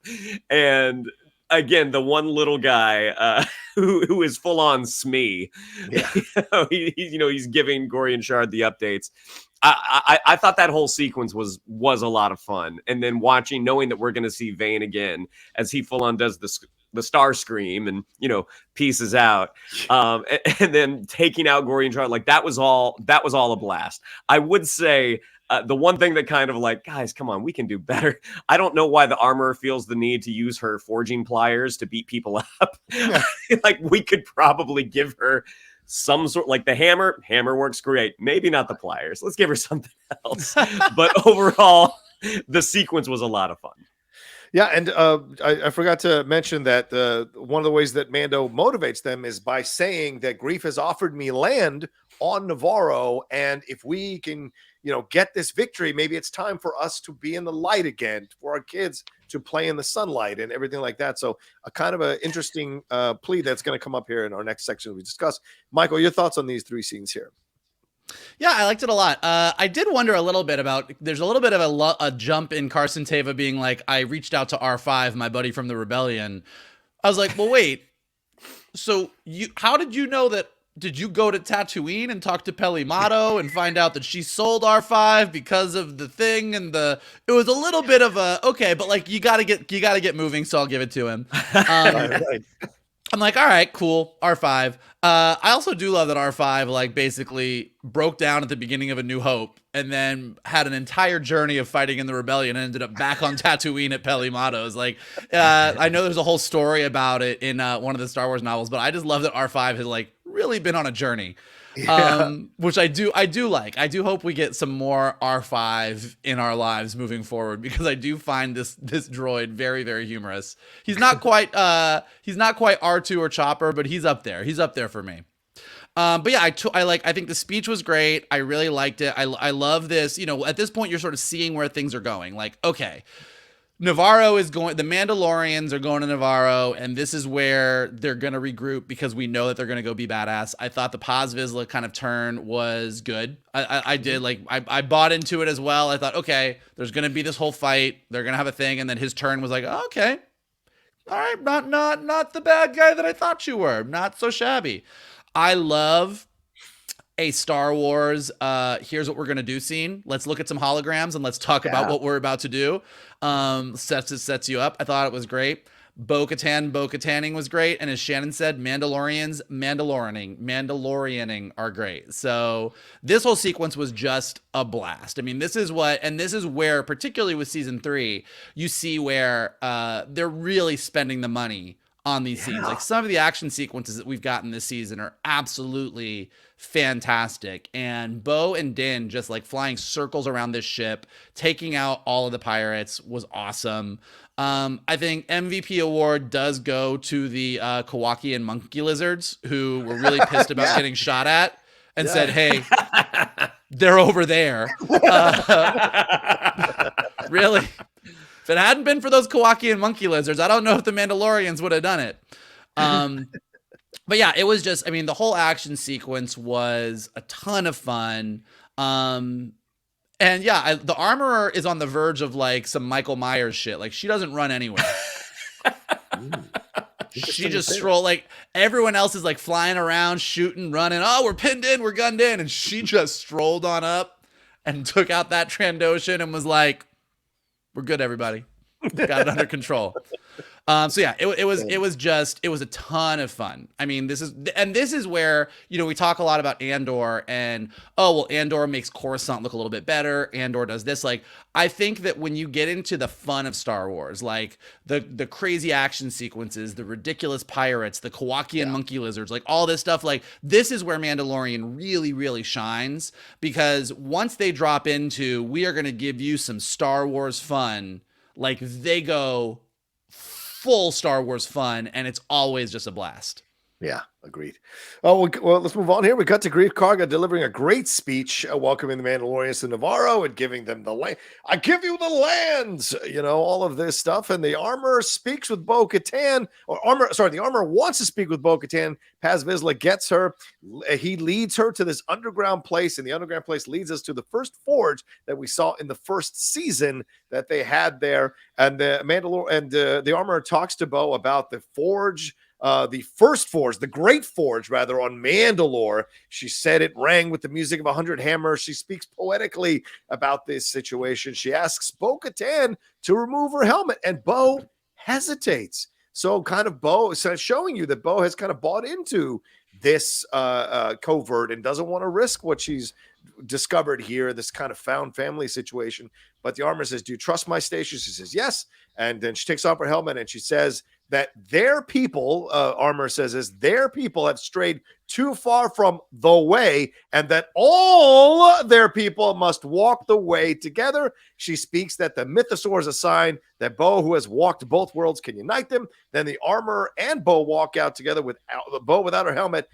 and again, the one little guy who is full on Smee. He's giving Gorian Shard the updates. I thought that whole sequence was a lot of fun. And then knowing that we're going to see Vane again as he full on does the star scream and, you know, pieces out. And then taking out Gorian Shard, like that was all a blast. I would say, the one thing that kind of like, guys, come on, we can do better. I don't know why the Armorer feels the need to use her forging pliers to beat people up. Like, we could probably give her some sort, like the hammer works great. Maybe not the pliers. Let's give her something else. But overall, the sequence was a lot of fun. Yeah, and I forgot to mention that one of the ways that Mando motivates them is by saying that Greef has offered me land on Nevarro, and if we can, you know, get this victory, maybe it's time for us to be in the light again, for our kids to play in the sunlight and everything like that. So a kind of an interesting plea that's going to come up here in our next section we discuss. Michael, your thoughts on these 3 scenes here? Yeah, I liked it a lot. I did wonder a little bit about, there's a little bit of a jump in Carson Teva being like, I reached out to R5, my buddy from the Rebellion. I was like, well, wait, so how did you know that? Did you go to Tatooine and talk to Pelimato and find out that she sold R5 because of the thing? And it was a little bit of a, okay, but like, you gotta get moving. So I'll give it to him. Right. I'm like, all right, cool. R5. I also do love that R5 like basically broke down at the beginning of A New Hope and then had an entire journey of fighting in the Rebellion and ended up back on Tatooine at Pelimato's. Like, I know there's a whole story about it in one of the Star Wars novels, but I just love that R5 has like really been on a journey. Which I do like. I do hope we get some more R5 in our lives moving forward, because I do find this droid very, very humorous. He's not quite R2 or Chopper, but he's up there. He's up there for me. But yeah, I think the speech was great. I really liked it. I love this. You know, at this point you're sort of seeing where things are going. Like, okay, Nevarro is going, the Mandalorians are going to Nevarro, and this is where they're going to regroup because we know that they're going to go be badass. I thought the Paz Vizsla kind of turn was good. I did, like, I bought into it as well. I thought, okay, there's going to be this whole fight. They're going to have a thing. And then his turn was like, oh, okay, all right, not the bad guy that I thought you were. Not so shabby. I love a Star Wars, here's what we're going to do scene. Let's look at some holograms and let's talk about what we're about to do. Sets you up. I thought it was great. Bo-Kataning was great. And as Shannon said, Mandalorianing are great. So this whole sequence was just a blast. I mean, this is where, particularly with season 3, you see where they're really spending the money on these scenes. Like, some of the action sequences that we've gotten this season are absolutely fantastic. And Bo and Din just like flying circles around this ship, taking out all of the pirates was awesome. I think MVP award does go to the Kowakian monkey lizards, who were really pissed about getting shot at and said, hey, they're over there. Really, if it hadn't been for those Kowakian monkey lizards, I don't know if the Mandalorians would have done it. But yeah, it was just, I mean, the whole action sequence was a ton of fun. And yeah, the Armorer is on the verge of like some Michael Myers shit. Like, she doesn't run anywhere. She just stroll, like everyone else is like flying around, shooting, running. Oh, we're pinned in, we're gunned in. And she just strolled on up and took out that Trandoshan and was like, we're good, everybody. Got it under control. So yeah, it was a ton of fun. I mean, this is where, you know, we talk a lot about Andor and, oh, well, Andor makes Coruscant look a little bit better. Andor does this. Like, I think that when you get into the fun of Star Wars, like the crazy action sequences, the ridiculous pirates, the Kowakian monkey lizards, like all this stuff, like this is where Mandalorian really, really shines, because once they drop into, we are going to give you some Star Wars fun, like they go full Star Wars fun, and it's always just a blast. Yeah, agreed. Oh, well, let's move on here. We got to Greef Karga delivering a great speech, welcoming the Mandalorians to Nevarro and giving them the land. I give you the lands, you know, all of this stuff. And the Armorer speaks with Bo-Katan, the Armorer wants to speak with Bo-Katan. Paz Vizsla gets her. He leads her to this underground place, and the underground place leads us to the first forge that we saw in the first season that they had there. And the the Armorer talks to Bo about the forge, the first forge, the great forge, rather, on Mandalore. She said it rang with the music of 100 hammers. She speaks poetically about this situation. She asks Bo-Katan to remove her helmet, and Bo hesitates. So kind of Bo is showing you that Bo has kind of bought into this covert and doesn't want to risk what she's discovered here, this kind of found family situation. But the Armorer says, do you trust my station? She says, yes. And then she takes off her helmet and she says that their people, Armorer says, their people have strayed too far from the way, and that all their people must walk the way together. She speaks that the mythosaur is a sign that Bo, who has walked both worlds, can unite them. Then the Armorer and Bo walk out together with Bo without her helmet.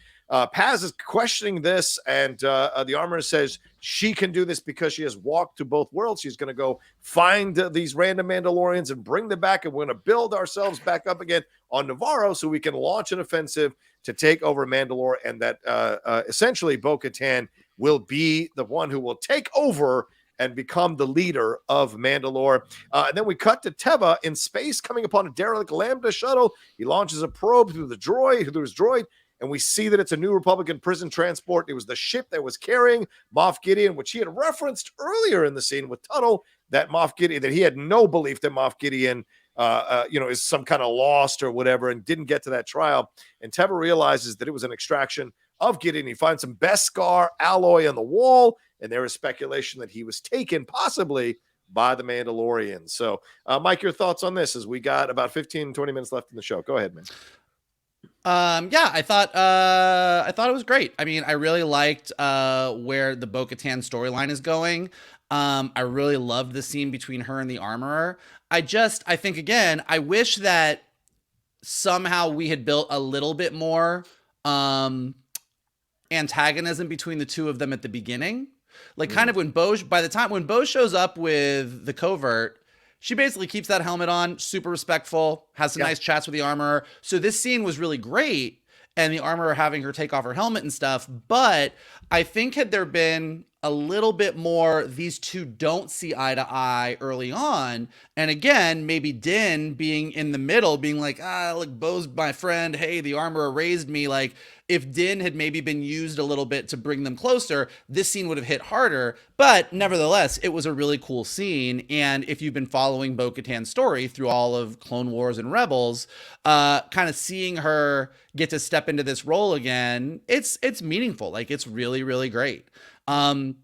Paz is questioning this, and the Armorer says she can do this because she has walked to both worlds. She's going to go find these random Mandalorians and bring them back, and we're going to build ourselves back up again on Nevarro so we can launch an offensive to take over Mandalore, and that essentially Bo-Katan will be the one who will take over and become the leader of Mandalore. And then we cut to Teva in space, coming upon a derelict Lambda shuttle. He launches a probe through his droid, and we see that it's a New Republican prison transport. It was the ship that was carrying Moff Gideon, which he had referenced earlier in the scene with Tuttle, that he had no belief that Moff Gideon is some kind of lost or whatever, and didn't get to that trial. And Teva realizes that it was an extraction of Gideon. He finds some Beskar alloy on the wall, and there is speculation that he was taken possibly by the Mandalorians. So, Mike, your thoughts on this as we got about 15, 20 minutes left in the show. Go ahead, man. Yeah, I thought it was great. I mean, I really liked where the Bo-Katan storyline is going. I really loved the scene between her and the Armorer. I think, again, I wish that somehow we had built a little bit more antagonism between the two of them at the beginning. Like, kind of by the time when Bo shows up with the covert, she basically keeps that helmet on, super respectful, has some nice chats with the Armorer. So this scene was really great, and the Armorer having her take off her helmet and stuff. But I think had there been a little bit more, these two don't see eye to eye early on. And again, maybe Din being in the middle, being like, look, Bo's my friend. Hey, the Armorer raised me. Like, if Din had maybe been used a little bit to bring them closer, this scene would have hit harder. But nevertheless, it was a really cool scene. And if you've been following Bo-Katan's story through all of Clone Wars and Rebels, kind of seeing her get to step into this role again, it's meaningful. Like, it's really, really great. I'm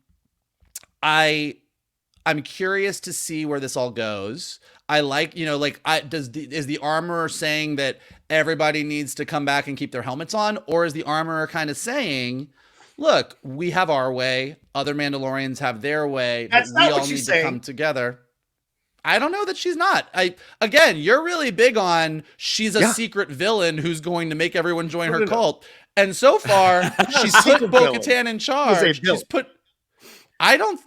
curious to see where this all goes. I like, is the Armorer saying that everybody needs to come back and keep their helmets on? Or is the Armorer kind of saying, look, we have our way, other Mandalorians have their way, That's but not we what all she's need saying. to come together? I don't know that she's not. Again, you're really big on she's a secret villain who's going to make everyone join her cult. And so far, she's put Bo-Katan in charge. I don't.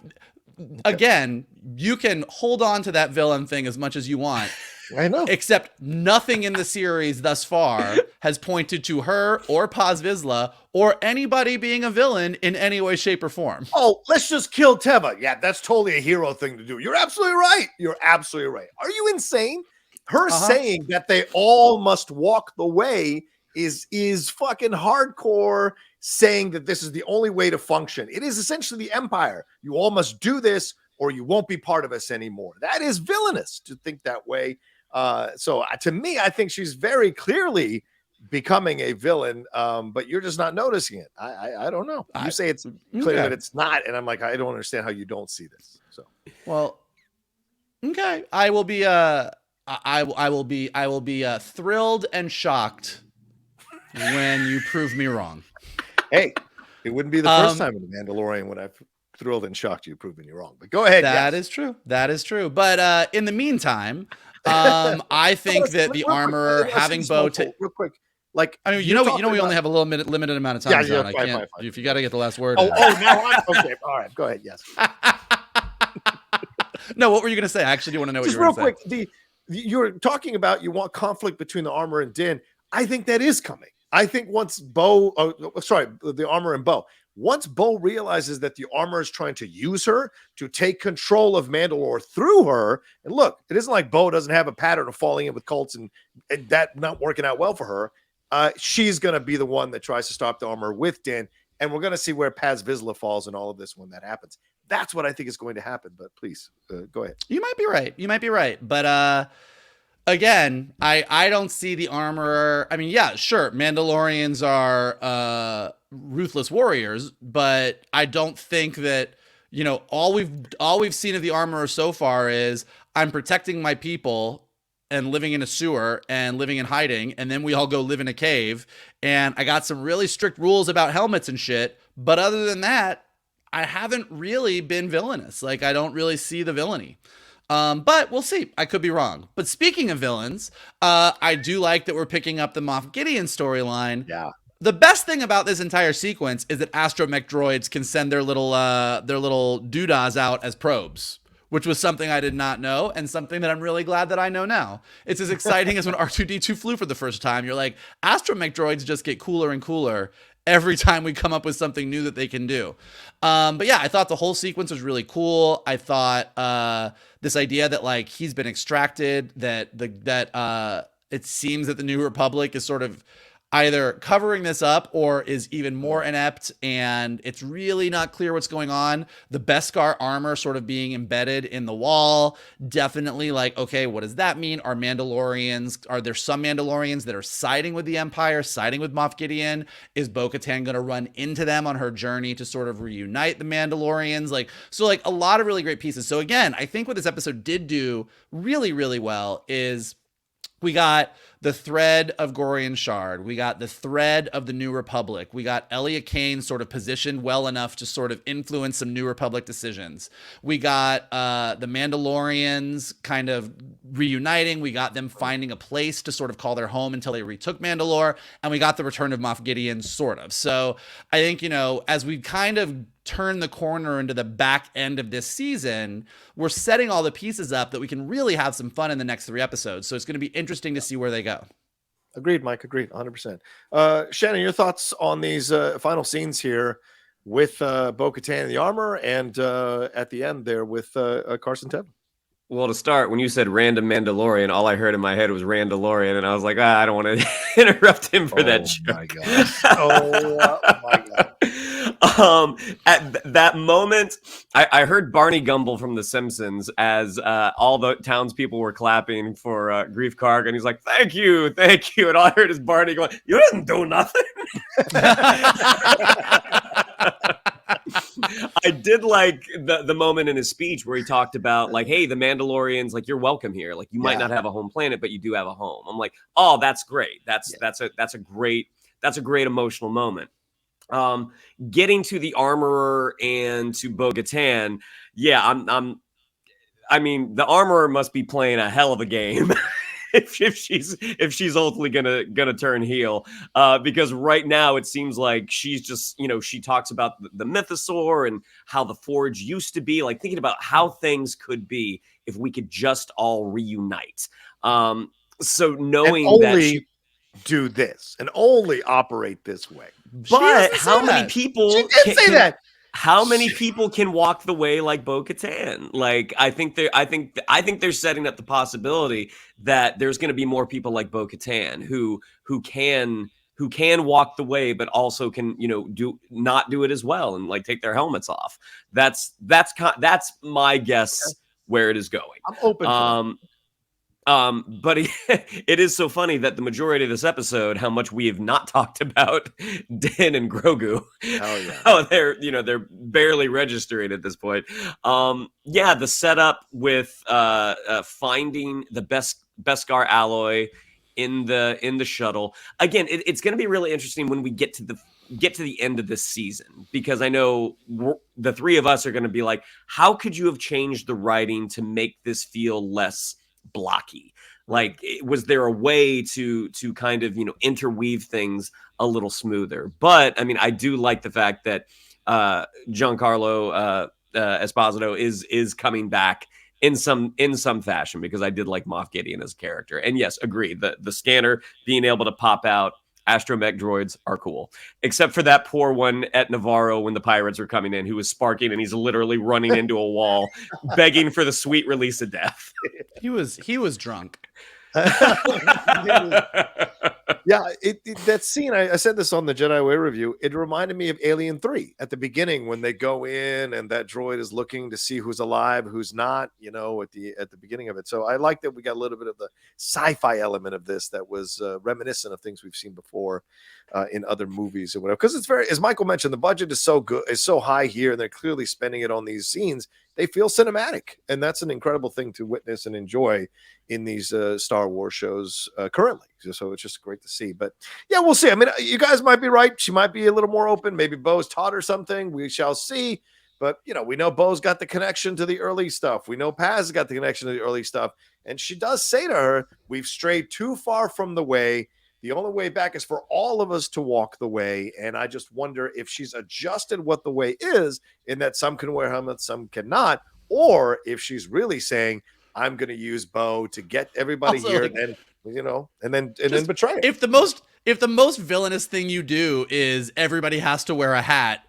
Again, you can hold on to that villain thing as much as you want. I know. Except nothing in the series thus far has pointed to her or Paz Vizsla or anybody being a villain in any way, shape, or form. Oh, let's just kill Teva. Yeah, that's totally a hero thing to do. You're absolutely right. You're absolutely right. Are you insane? Her saying that they all must walk the way is fucking hardcore, saying that this is the only way to function. It is essentially the Empire. You all must do this or you won't be part of us anymore. That is villainous to think that way. So to me, I think she's very clearly becoming a villain, but you're just not noticing it. I don't know. You say it's clear that it's not, and I'm like, I don't understand how you don't see this. So, well, okay, I will be I will be thrilled and shocked when you prove me wrong. Hey, it wouldn't be the first time in The Mandalorian when I've thrilled and shocked you, proving you wrong. But go ahead. That is true. That is true. But in the meantime, I think that the armorer having Bo real quick. Like, I mean, you know, we only have a little limited amount of time. Yeah, I can't. Fine. If you got to get the last word. Now I'm okay. All right, go ahead. Yes. No, what were you going to say? I actually do want to know what just you were real going to quick. You're talking about you want conflict between the armor and Din. I think that is coming. I think once the armor and Bo. Once Bo realizes that the armor is trying to use her to take control of Mandalore through her, and look, it isn't like Bo doesn't have a pattern of falling in with cults and that not working out well for her. She's going to be the one that tries to stop the armor with Din, and we're going to see where Paz Vizsla falls in all of this when that happens. That's what I think is going to happen, but please, go ahead. You might be right. But again, I don't see the armorer. I mean, yeah, sure, Mandalorians are ruthless warriors, but I don't think that, you know, all we've seen of the armorer so far is I'm protecting my people and living in a sewer and living in hiding, and then we all go live in a cave, and I got some really strict rules about helmets and shit, but other than that, I haven't really been villainous. Like, I don't really see the villainy. But we'll see. I could be wrong. But speaking of villains, I do like that we're picking up the Moff Gideon storyline. Yeah. The best thing about this entire sequence is that astromech droids can send their little doodahs out as probes, which was something I did not know and something that I'm really glad that I know now. It's as exciting as when R2-D2 flew for the first time. You're like, astromech droids just get cooler and cooler every time we come up with something new that they can do. But yeah, I thought the whole sequence was really cool. I thought this idea that like he's been extracted, that it seems that the New Republic is sort of either covering this up or is even more inept, and it's really not clear what's going on. The Beskar armor sort of being embedded in the wall, definitely like, okay, what does that mean? Are there some Mandalorians that are siding with the Empire, siding with Moff Gideon? Is Bo-Katan going to run into them on her journey to sort of reunite the Mandalorians? Like a lot of really great pieces. So again, I think what this episode did do really, really well is we got the thread of Gorian Shard. We got the thread of the New Republic. We got Elia Kane sort of positioned well enough to sort of influence some New Republic decisions. We got the Mandalorians kind of reuniting. We got them finding a place to sort of call their home until they retook Mandalore. And we got the return of Moff Gideon, sort of. So I think, you know, as we kind of turn the corner into the back end of this season, we're setting all the pieces up that we can really have some fun in the next 3 episodes. So it's going to be interesting to see where they go. Agreed, Mike. Agreed. 100%. Shannon, your thoughts on these final scenes here with Bo-Katan in the armor and at the end there with Carson Teva? Well, to start, when you said random Mandalorian, all I heard in my head was Randalorian, and I was like, I don't want to interrupt him for that joke. My God. Oh my God. At that moment, I heard Barney Gumble from The Simpsons as all the townspeople were clapping for Greef Karga, and he's like, thank you. And all I heard is Barney going, you didn't do nothing. I did like the moment in his speech where he talked about like, hey, the Mandalorians, like, you're welcome here. Like, you might not have a home planet, but you do have a home. I'm like, oh, that's great. That's a great emotional moment. Getting to the armorer and to Bo-Katan, yeah, I mean, the armorer must be playing a hell of a game if she's ultimately gonna turn heel, because right now it seems like she's just, she talks about the mythosaur and how the Forge used to be, like thinking about how things could be if we could just all reunite. So knowing and that only do this and only operate this way. but how many people She did say that. How many people can walk the way like Bo-Katan? Like, I think they're setting up the possibility that there's going to be more people like Bo-Katan who can walk the way, but also can not do it as well and like take their helmets off. That's my guess where it is going. I'm open. But it is so funny that the majority of this episode, how much we have not talked about Din and Grogu. Oh yeah. Oh, they're barely registering at this point. The setup with finding the Beskar alloy in the shuttle. Again, it's going to be really interesting when we get to the end of this season, because I know the three of us are going to be like, how could you have changed the writing to make this feel less blocky? Like, was there a way to kind of interweave things a little smoother? But I mean, I do like the fact that Giancarlo Esposito is coming back in some fashion, because I did like Moff Gideon as a character. And yes, agree, the scanner being able to pop out astromech droids are cool, except for that poor one at Nevarro when the pirates were coming in, who was sparking and he's literally running into a wall begging for the sweet release of death. He was drunk. Yeah, that scene, I said this on the Jedi Way review, it reminded me of Alien 3 at the beginning when they go in and that droid is looking to see who's alive, who's not, at the beginning of it. So I like that we got a little bit of the sci-fi element of this that was reminiscent of things we've seen before in other movies or whatever. Because it's very, as Michael mentioned, the budget is so good, is so high here, and they're clearly spending it on these scenes. They feel cinematic, and that's an incredible thing to witness and enjoy in these Star Wars shows currently. So it's just great to see. But yeah, we'll see. I mean, you guys might be right. She might be a little more open. Maybe Bo's taught her something. We shall see. But, we know Bo's got the connection to the early stuff. We know Paz has got the connection to the early stuff. And she does say to her, we've strayed too far from the way. The only way back is for all of us to walk the way. And I just wonder if she's adjusted what the way is, in that some can wear helmets, some cannot, or if she's really saying, I'm going to use Bo to get everybody Also, here, like, and then betray it. If the most villainous thing you do is everybody has to wear a hat,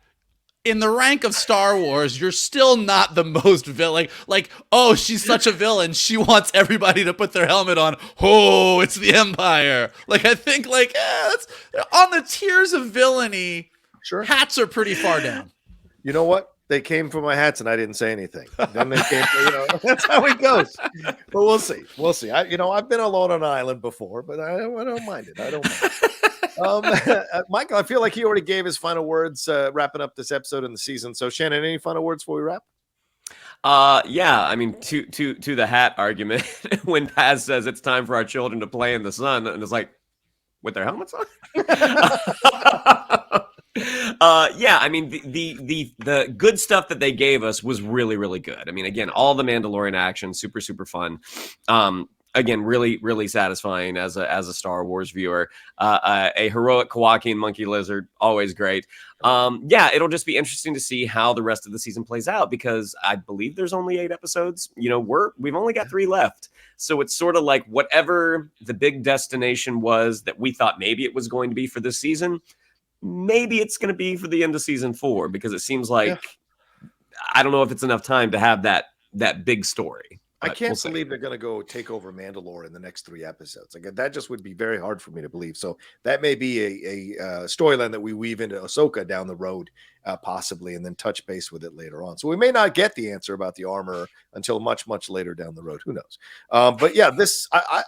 in the rank of Star Wars, you're still not the most villain. Like, oh, she's such a villain. She wants everybody to put their helmet on. Oh, it's the Empire. Like, I think, that's on the tiers of villainy. Sure. Hats are pretty far down. You know what? They came for my hats and I didn't say anything. Then they came for, that's how it goes. But we'll see. We'll see. I've been alone on an island before, but I don't mind it. I don't mind it. Michael, I feel like he already gave his final words wrapping up this episode in the season. So Shannon, any final words before we wrap? Yeah, I mean, to the hat argument, when Paz says it's time for our children to play in the sun, and it's like, with their helmets on? Yeah, I mean, the good stuff that they gave us was really, really good. I mean, again, all the Mandalorian action, super, super fun. Again, really, really satisfying as a Star Wars viewer. A heroic Kowakian monkey lizard, always great. Yeah, it'll just be interesting to see how the rest of the season plays out, because I believe there's only 8 episodes. We've only got 3 left. So it's sort of like whatever the big destination was that we thought maybe it was going to be for this season, maybe it's going to be for the end of season 4, because it seems like, I don't know if it's enough time to have that big story. I can't believe they're going to go take over Mandalore in the next 3 episodes. Like, that just would be very hard for me to believe. So that may be a storyline that we weave into Ahsoka down the road, possibly, and then touch base with it later on. So we may not get the answer about the armor until much, much later down the road. Who knows? But yeah,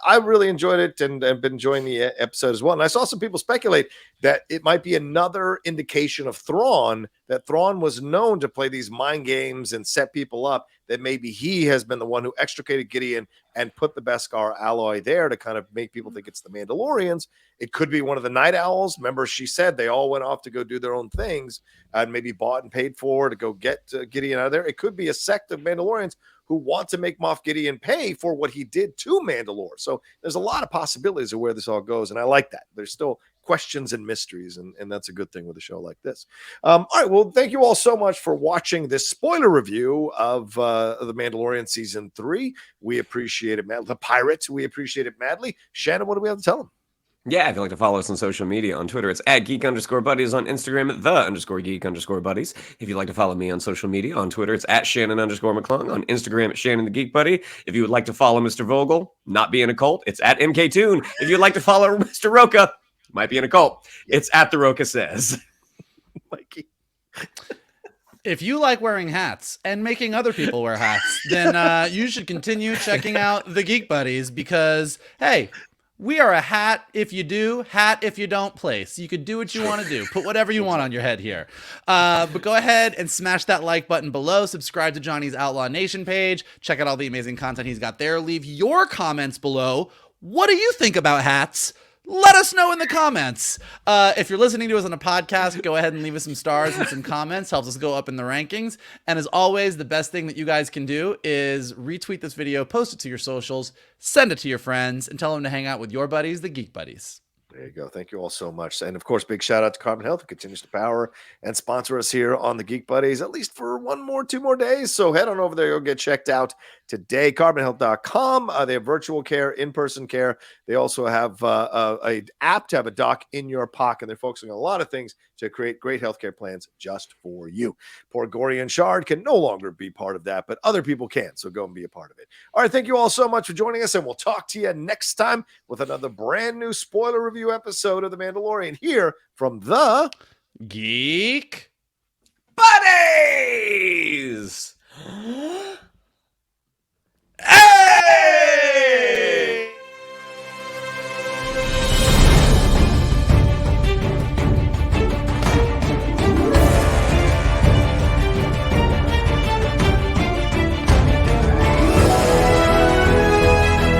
I really enjoyed it, and I've been enjoying the episode as well. And I saw some people speculate that it might be another indication of Thrawn, that Thrawn was known to play these mind games and set people up, that maybe he has been the one who extricated Gideon and put the Beskar alloy there to kind of make people think it's the Mandalorians. It could be one of the Night Owls. Remember, she said they all went off to go do their own things and maybe bought and paid for to go get Gideon out of there. It could be a sect of Mandalorians who want to make Moff Gideon pay for what he did to Mandalore. So there's a lot of possibilities of where this all goes, and I like that. There's still questions and mysteries, and that's a good thing with a show like this. All right, well, thank you all so much for watching this spoiler review of The Mandalorian Season 3. We appreciate it, the Pirates. We appreciate it madly. Shannon, what do we have to tell them? Yeah, if you'd like to follow us on social media, on Twitter, it's @geek_buddies, on Instagram, @the_geek_buddies. If you'd like to follow me on social media, on Twitter, it's @Shannon_McClung, on Instagram, @Shannon the Geek Buddy. If you would like to follow Mr. Vogel, not being a cult, it's @MKToon. If you'd like to follow Mr. Rocha, might be in a cult, it's @The Rocha Says. Mikey. If you like wearing hats and making other people wear hats, then you should continue checking out the Geek Buddies because, hey, we are a hat if you do, hat if you don't place. You could do what you want to do. Put whatever you want on your head here. But go ahead and smash that like button below. Subscribe to Johnny's Outlaw Nation page. Check out all the amazing content he's got there. Leave your comments below. What do you think about hats? Let us know in the comments. If you're listening to us on a podcast, go ahead and leave us some stars and some comments. Helps us go up in the rankings. And as always, the best thing that you guys can do is retweet this video, post it to your socials, send it to your friends, and tell them to hang out with your buddies, the Geek Buddies. There you go. Thank you all so much. And of course, big shout out to Carbon Health, who continues to power and sponsor us here on the Geek Buddies, at least for 2 more days. So head on over there. You'll get checked out today. CarbonHealth.com. They have virtual care, in-person care. They also have a app to have a doc in your pocket. They're focusing on a lot of things to create great healthcare plans just for you. Poor Gorian Shard can no longer be part of that, but other people can. So go and be a part of it. All right. Thank you all so much for joining us, and we'll talk to you next time with another brand new spoiler review episode of The Mandalorian here from the Geek Buddies!